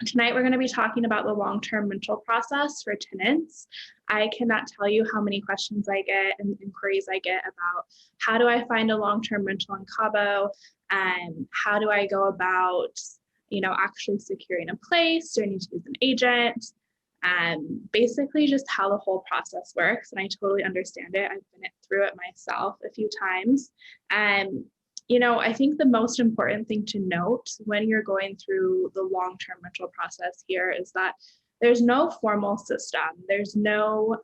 Tonight, we're going to be talking about the long-term rental process for tenants. I cannot tell you how many questions I get and inquiries I get about how do I find a long-term rental in Cabo, and how do I go about, actually securing a place? Do I need to use an agent? Basically just how the whole process works. And I totally understand it. I've been through it myself a few times. And I think the most important thing to note when you're going through the long-term rental process here is that there's no formal system. There's no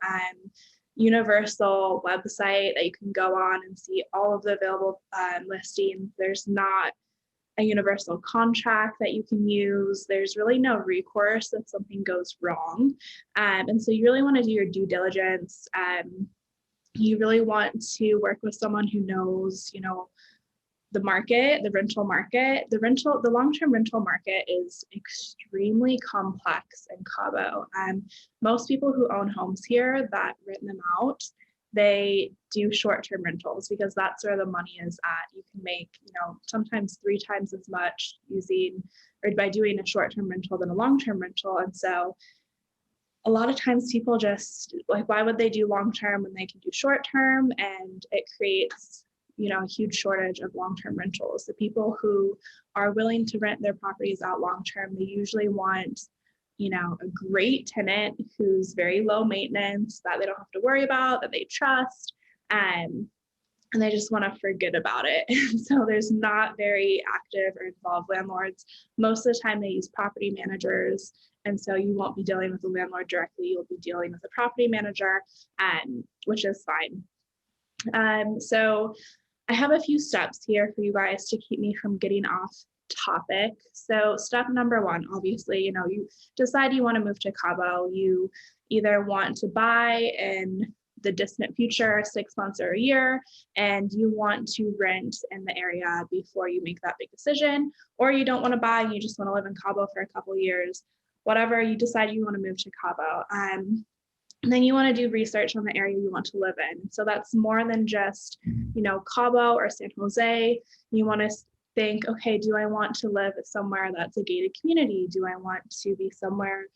universal website that you can go on and see all of the available listings. There's not a universal contract that you can use. There's really no recourse if something goes wrong. And so you really want to do your due diligence. You really want to work with someone who knows, the market, the rental market. The long-term rental market is extremely complex in Cabo. Most people who own homes here that rent them out, they do short-term rentals because that's where the money is at. You can make, sometimes 3 times as much by doing a short-term rental than a long-term rental. And so a lot of times people just like, why would they do long-term when they can do short-term? And it creates a huge shortage of long-term rentals. The people who are willing to rent their properties out long-term, they usually want, a great tenant who's very low maintenance, that they don't have to worry about, that they trust, and they just want to forget about it. So there's not very active or involved landlords. Most of the time they use property managers. And so you won't be dealing with the landlord directly. You'll be dealing with a property manager, which is fine. So I have a few steps here for you guys to keep me from getting off topic. So step number 1, obviously, you decide you want to move to Cabo. You either want to buy in the distant future, 6 months or a year, and you want to rent in the area before you make that big decision, or you don't want to buy, you just want to live in Cabo for a couple of years, whatever, you decide you want to move to Cabo. And then you want to do research on the area you want to live in. So that's more than just, Cabo or San Jose. You want to think, okay, do I want to live somewhere that's a gated community? Do I want to be somewhere,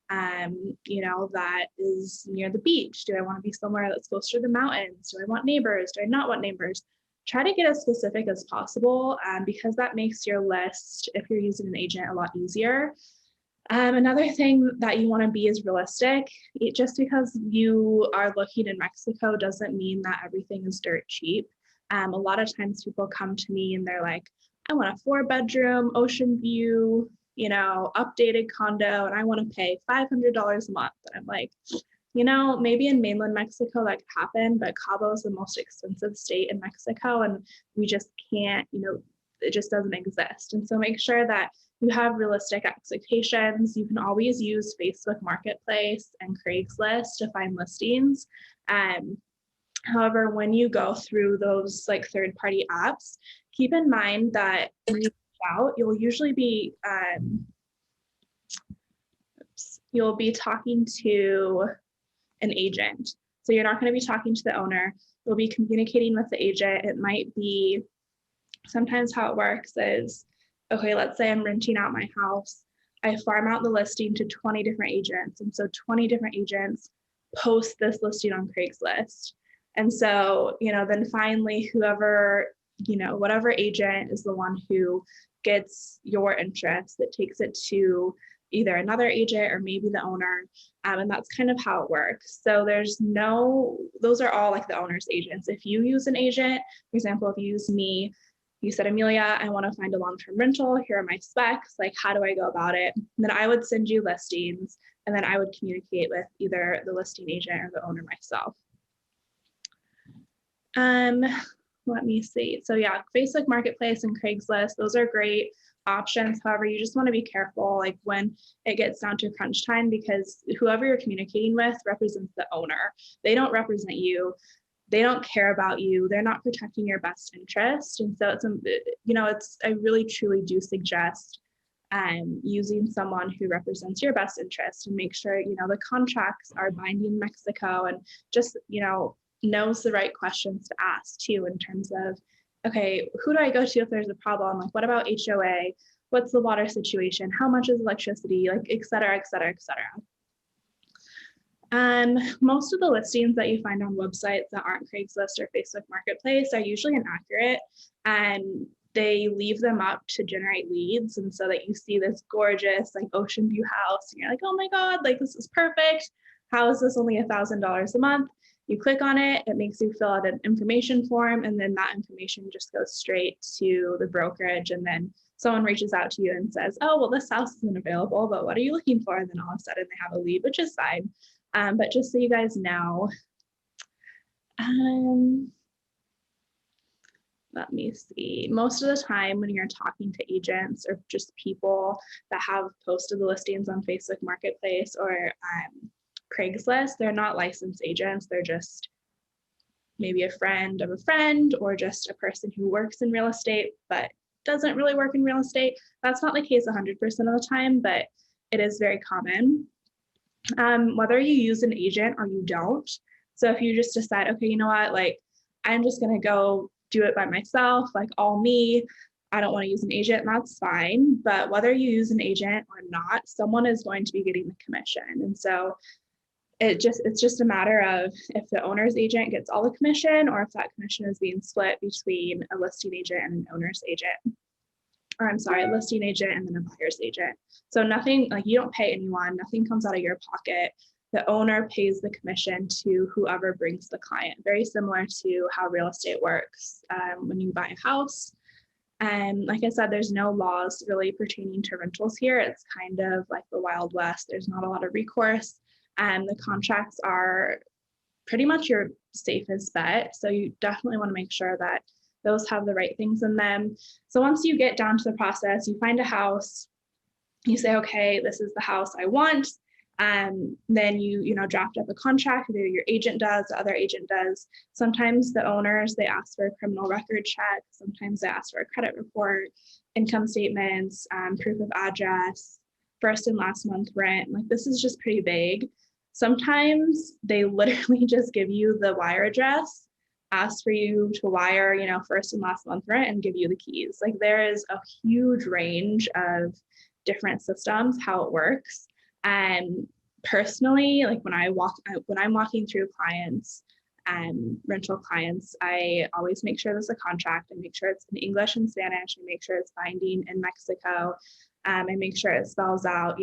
that is near the beach? Do I want to be somewhere that's close to the mountains? Do I want neighbors? Do I not want neighbors? Try to get as specific as possible because that makes your list, if you're using an agent, a lot easier. Another thing that you want to be is realistic. Just because you are looking in Mexico doesn't mean that everything is dirt cheap. A lot of times people come to me and they're like, I want a 4-bedroom, ocean view, updated condo, and I want to pay $500 a month. And I'm like, maybe in mainland Mexico that could happen, but Cabo is the most expensive state in Mexico, and we just can't, it just doesn't exist. And so make sure that you have realistic expectations. You can always use Facebook Marketplace and Craigslist to find listings. However, when you go through those like third-party apps, keep in mind that when you reach out, you'll usually be talking to an agent. So you're not going to be talking to the owner. You'll be communicating with the agent. It might be sometimes how it works is, okay, let's say I'm renting out my house. I farm out the listing to 20 different agents. And so 20 different agents post this listing on Craigslist. And so, then finally whoever, whatever agent is the one who gets your interest, that takes it to either another agent or maybe the owner. And that's kind of how it works. So those are all like the owner's agents. If you use an agent, for example, if you use me, you said, Amelia, I want to find a long-term rental. Here are my specs. Like, how do I go about it? And then I would send you listings, and then I would communicate with either the listing agent or the owner myself. Let me see. So yeah, Facebook Marketplace and Craigslist, those are great options. However, you just want to be careful, like when it gets down to crunch time, because whoever you're communicating with represents the owner. They don't represent you. They don't care about you. They're not protecting your best interest. And so I really truly do suggest using someone who represents your best interest and make sure, the contracts are binding in Mexico, and just, knows the right questions to ask too, in terms of, okay, who do I go to if there's a problem? Like, what about HOA? what's the water situation, how much is electricity, like et cetera, et cetera, et cetera. Most of the listings that you find on websites that aren't Craigslist or Facebook Marketplace are usually inaccurate, and they leave them up to generate leads. And so that you see this gorgeous like ocean view house and you're like, oh my God, like this is perfect. How is this only $1,000 a month? You click on it, it makes you fill out an information form, and then that information just goes straight to the brokerage. And then someone reaches out to you and says, oh, well, this house isn't available, but what are you looking for? And then all of a sudden they have a lead, which is fine. But just so you guys know, let me see. Most of the time when you're talking to agents or just people that have posted the listings on Facebook Marketplace or Craigslist, they're not licensed agents. They're just maybe a friend of a friend or just a person who works in real estate but doesn't really work in real estate. That's not the case 100% of the time, but it is very common. Whether you use an agent or you don't. So if you just decide, okay, you know what, like I'm just gonna go do it by myself, like all me, I don't want to use an agent, that's fine. But whether you use an agent or not, someone is going to be getting the commission. And so it's just a matter of if the owner's agent gets all the commission or if that commission is being split between a listing agent and an owner's agent. Or I'm sorry, a listing agent and then a buyer's agent. So nothing, like you don't pay anyone, nothing comes out of your pocket. The owner pays the commission to whoever brings the client. Very similar to how real estate works when you buy a house. And like I said, there's no laws really pertaining to rentals here. It's kind of like the Wild West. There's not a lot of recourse. And the contracts are pretty much your safest bet. So you definitely want to make sure that those have the right things in them. So once you get down to the process, you find a house, you say, okay, this is the house I want. Then you draft up a contract, either your agent does, the other agent does. Sometimes the owners, they ask for a criminal record check. Sometimes they ask for a credit report, income statements, proof of address, first and last month rent. Like this is just pretty vague. Sometimes they literally just give you the wire address, ask for you to wire, first and last month rent and give you the keys. Like there is a huge range of different systems, how it works. And personally, like when I'm walking through clients and rental clients, I always make sure there's a contract. I make sure it's in English and Spanish. I make sure it's binding in Mexico. I make sure it spells out,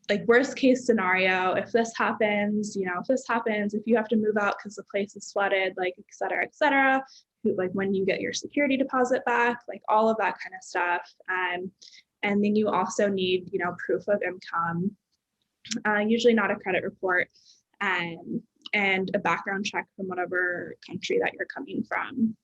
like worst case scenario, if this happens, if you have to move out because the place is flooded, like et cetera, like when you get your security deposit back, like all of that kind of stuff. And then you also need, proof of income, usually not a credit report, and a background check from whatever country that you're coming from.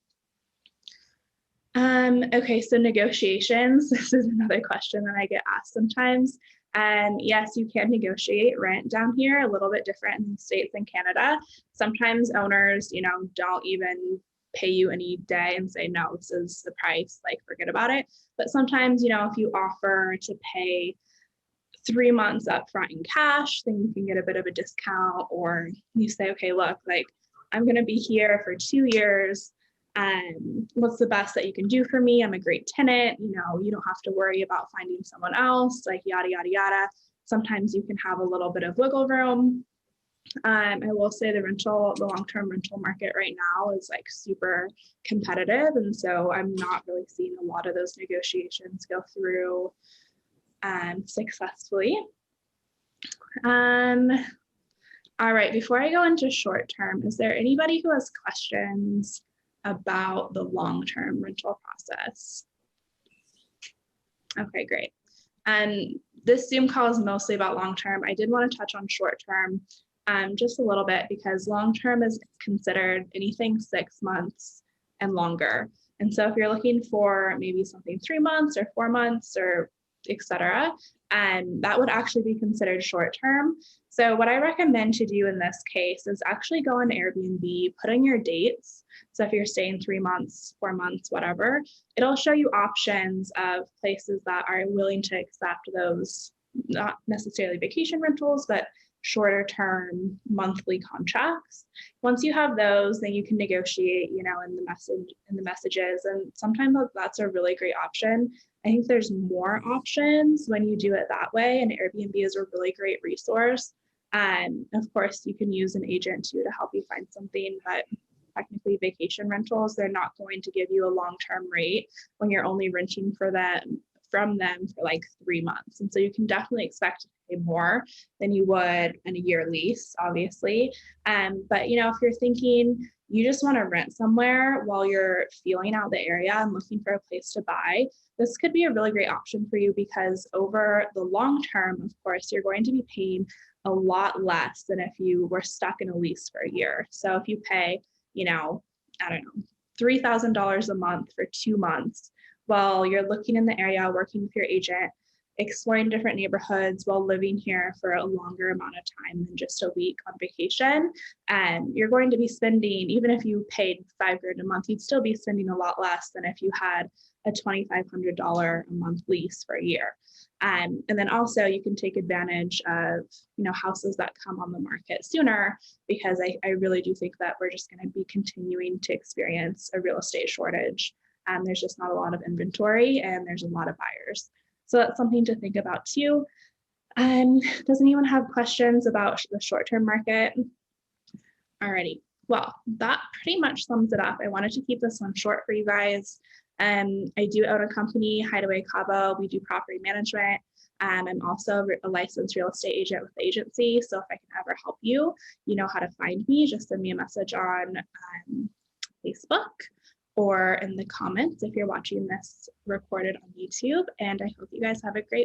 Okay, so negotiations. This is another question that I get asked sometimes. And yes, you can negotiate rent down here, a little bit different in the States and Canada. Sometimes owners, don't even pay you any day and say, no, this is the price, like forget about it. But sometimes, if you offer to pay 3 months upfront in cash, then you can get a bit of a discount. Or you say, okay, look, like I'm going to be here for 2 years. What's the best that you can do for me? I'm a great tenant. You don't have to worry about finding someone else, like yada, yada, yada. Sometimes you can have a little bit of wiggle room. I will say the long-term rental market right now is like super competitive. And so I'm not really seeing a lot of those negotiations go through successfully. All right, before I go into short-term, is there anybody who has questions about the long-term rental process? Okay, great. And this Zoom call is mostly about long-term. I did want to touch on short-term just a little bit because long-term is considered anything 6 months and longer. And so if you're looking for maybe something 3 months or 4 months or et cetera, that would actually be considered short-term. So what I recommend to do in this case is actually go on Airbnb, put in your dates. So if you're staying 3 months, 4 months, whatever, it'll show you options of places that are willing to accept those, not necessarily vacation rentals, but shorter term monthly contracts. Once you have those, then you can negotiate, you know, in the messages. And sometimes that's a really great option. I think there's more options when you do it that way. And Airbnb is a really great resource. And of course, you can use an agent too to help you find something, but technically vacation rentals, they're not going to give you a long-term rate when you're only renting for them from them for like 3 months. And so you can definitely expect to pay more than you would in a year lease, obviously. But you know, if you're thinking you just want to rent somewhere while you're feeling out the area and looking for a place to buy, this could be a really great option for you, because over the long term, of course, you're going to be paying a lot less than if you were stuck in a lease for a year. So if you pay, you know, I don't know, $3,000 a month for 2 months while you're looking in the area, working with your agent, exploring different neighborhoods while living here for a longer amount of time than just a week on vacation. And you're going to be spending, even if you paid $5,000 a month, you'd still be spending a lot less than if you had a $2,500 a month lease for a year. And then also you can take advantage of, you know, houses that come on the market sooner, because I really do think that we're just going to be continuing to experience a real estate shortage. There's just not a lot of inventory and there's a lot of buyers. So that's something to think about too. Does anyone have questions about the short-term market? Alrighty, well, that pretty much sums it up. I wanted to keep this one short for you guys. I do own a company, Hideaway Cabo. We do property management. I'm also a licensed real estate agent with the agency. So if I can ever help you, you know how to find me. Just send me a message on Facebook or in the comments if you're watching this recorded on YouTube. And I hope you guys have a great